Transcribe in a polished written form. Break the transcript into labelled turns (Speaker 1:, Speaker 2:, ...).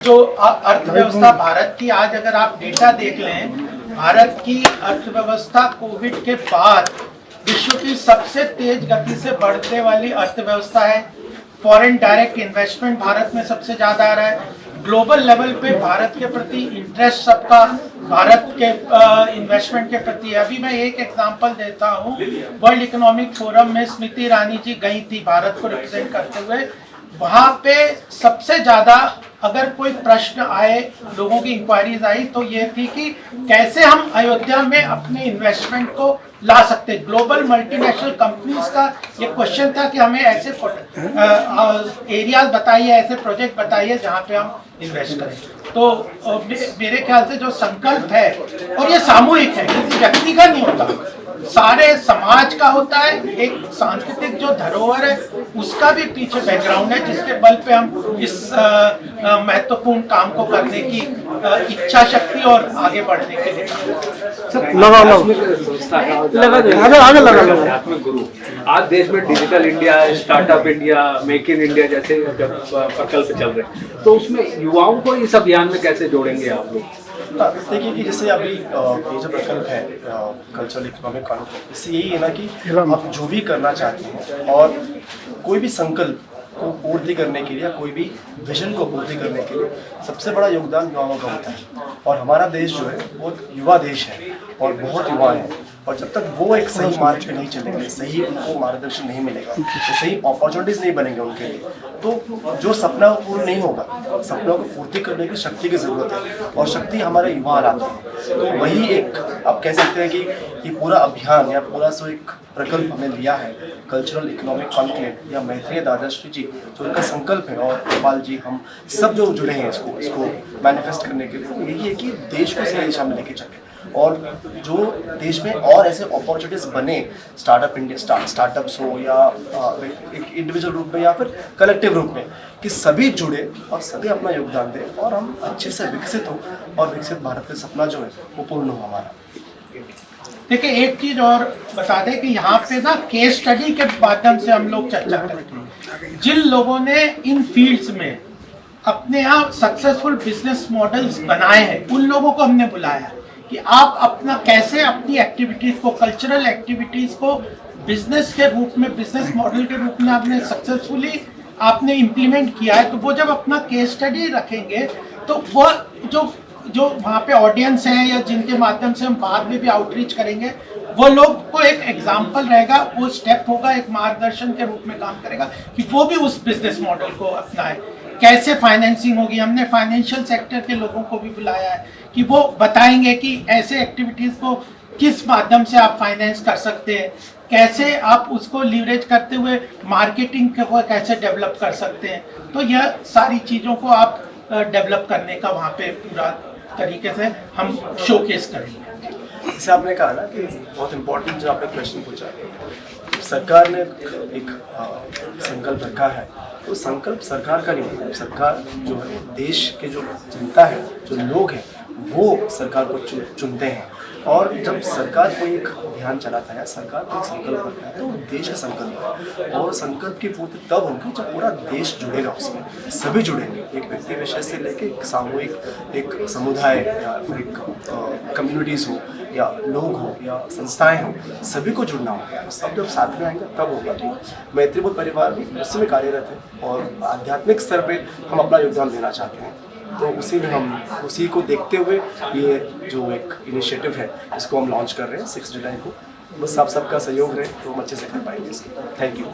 Speaker 1: जो अर्थव्यवस्था भारत की आज अगर आप डेटा देख लें, भारत की अर्थव्यवस्था कोविड के बाद विश्व की सबसे तेज गति से बढ़ने वाली अर्थव्यवस्था है। फॉरेन डायरेक्ट इन्वेस्टमेंट भारत में सबसे ज्यादा आ रहा है। ग्लोबल लेवल पे भारत के प्रति इंटरेस्ट सबका भारत के इन्वेस्टमेंट के प्रति है। अभी मैं एक एग्जांपल देता हूँ, वर्ल्ड इकोनॉमिक फोरम में स्मृति ईरानी जी गई थी भारत को रिप्रेजेंट करते हुए। वहां पे सबसे ज्यादा अगर कोई प्रश्न आए, लोगों की इंक्वायरीज आई तो ये थी कि कैसे हम अयोध्या में अपने इन्वेस्टमेंट को ला सकते। ग्लोबल मल्टीनेशनल कंपनीज का ये क्वेश्चन था कि हमें ऐसे एरियाज बताइए, ऐसे प्रोजेक्ट बताइए जहाँ पे हम इन्वेस्ट करें। तो मेरे ख्याल से जो संकल्प है, और ये सामूहिक है, किसी व्यक्ति का नहीं होता, सारे समाज का होता है। एक सांस्कृतिक जो धरोहर है उसका भी पीछे बैकग्राउंड है, जिसके बल पे हम इस महत्वपूर्ण काम को करने की इच्छा शक्ति और आगे बढ़ने के लिए
Speaker 2: आध्यात्मिक गुरु आज देश में digital India, startup India, make in India जैसे प्रकल्प चल रहे हैं, तो उसमें युवाओं को इस अभियान में कैसे जोड़ेंगे आप लोग?
Speaker 3: देखिए कि जैसे अभी ये जो प्रकल्प है कल्चरल इकोनॉमिक कॉन्क्लेव, इससे यही है ना कि आप जो भी करना चाहते हैं और कोई भी संकल्प को पूर्ति करने के लिए या कोई भी विजन को पूर्ति करने के लिए सबसे बड़ा योगदान युवाओं का होता है। और हमारा देश जो है वो युवा देश है और बहुत युवा है, और जब तक वो एक सही मार्ग पे नहीं चलेंगे, सही उनको मार्गदर्शन नहीं मिलेगा, तो सही अपॉर्चुनिटीज नहीं बनेंगे उनके लिए, तो जो सपना पूर्ण नहीं होगा। सपनों को पूर्ति करने की शक्ति की जरूरत है, और शक्ति हमारे युवा लाते हैं। तो वही एक आप कह सकते हैं कि ये पूरा अभियान या पूरा जो एक प्रकल्प हमने लिया है कल्चरल इकोनॉमिक कॉन्क्लेव या मैत्रेय दादाश्री जी जो उनका संकल्प है, और गोपाल जी, हम सब जो जुड़े हैं इसको मैनिफेस्ट करने के लिए, यही है कि देश को सही दिशा में लेके चले और जो देश में और ऐसे अपॉर्चुनिटीज बने, स्टार्टअप इंडिया स्टार्टअप्स हो या एक इंडिविजुअल रूप में या फिर कलेक्टिव रूप में, कि सभी जुड़े और सभी अपना योगदान दें और हम अच्छे से विकसित हो और विकसित भारत का सपना जो है वो पूर्ण हो हमारा।
Speaker 1: देखिए, एक चीज और बता दें कि यहाँ पे ना केस स्टडी के माध्यम से हम लोग चर्चा करते हैं। जिन लोगों ने इन फील्ड्स में अपने यहाँ सक्सेसफुल बिजनेस मॉडल्स बनाए हैं, उन लोगों को हमने बुलाया कि आप अपना कैसे अपनी एक्टिविटीज को, कल्चरल एक्टिविटीज को बिजनेस के रूप में, बिजनेस मॉडल के रूप में आपने सक्सेसफुली आपने इम्प्लीमेंट किया है। तो वो जब अपना केस स्टडी रखेंगे तो वो जो वहाँ पे ऑडियंस है या जिनके माध्यम से हम बाद में भी आउटरीच करेंगे, वो लोग को एक एग्जाम्पल रहेगा, वो स्टेप होगा, एक मार्गदर्शन के रूप में काम करेगा कि वो भी उस बिजनेस मॉडल को अपनाए। कैसे फाइनेंसिंग होगी, हमने फाइनेंशियल सेक्टर के लोगों को भी बुलाया है कि वो बताएंगे कि ऐसे एक्टिविटीज़ को किस माध्यम से आप फाइनेंस कर सकते हैं, कैसे आप उसको लीवरेज करते हुए मार्केटिंग को कैसे डेवलप कर सकते हैं। तो यह सारी चीज़ों को आप डेवलप करने का वहाँ पे पूरा तरीके से हम शोकेस करेंगे।
Speaker 3: जैसे आपने कहा ना कि बहुत इम्पोर्टेंट जो आपने क्वेश्चन पूछा, सरकार ने एक संकल्प रखा है, तो संकल्प सरकार का नहीं है। सरकार जो है, देश के जो जनता है, जो लोग हैं, वो सरकार को चुनते हैं। और जब सरकार कोई एक अभियान चलाता है, सरकार को एक संकल्प रखता है, तो वो देश का संकल्प है, और संकल्प की पूर्ति तब होगी जब पूरा देश जुड़ेगा, उसमें सभी जुड़ेंगे, एक व्यक्ति विशेष से लेके एक सामूहिक, एक समुदाय या फिर एक कम्युनिटीज़ हो या लोग हो या संस्थाएं हो, सभी को जुड़ना होगा। सब जब साथ में आएंगे तब होगा। तो मैत्रीबोध परिवार भी उसी में कार्यरत है और आध्यात्मिक स्तर पे हम अपना योगदान देना चाहते हैं। तो उसी में हम उसी को देखते हुए ये जो एक इनिशिएटिव है इसको हम लॉन्च कर रहे हैं 6 जुलाई को। बस आप सबका सहयोग रहे तो हम अच्छे से कर पाएंगे इसको। Thank you.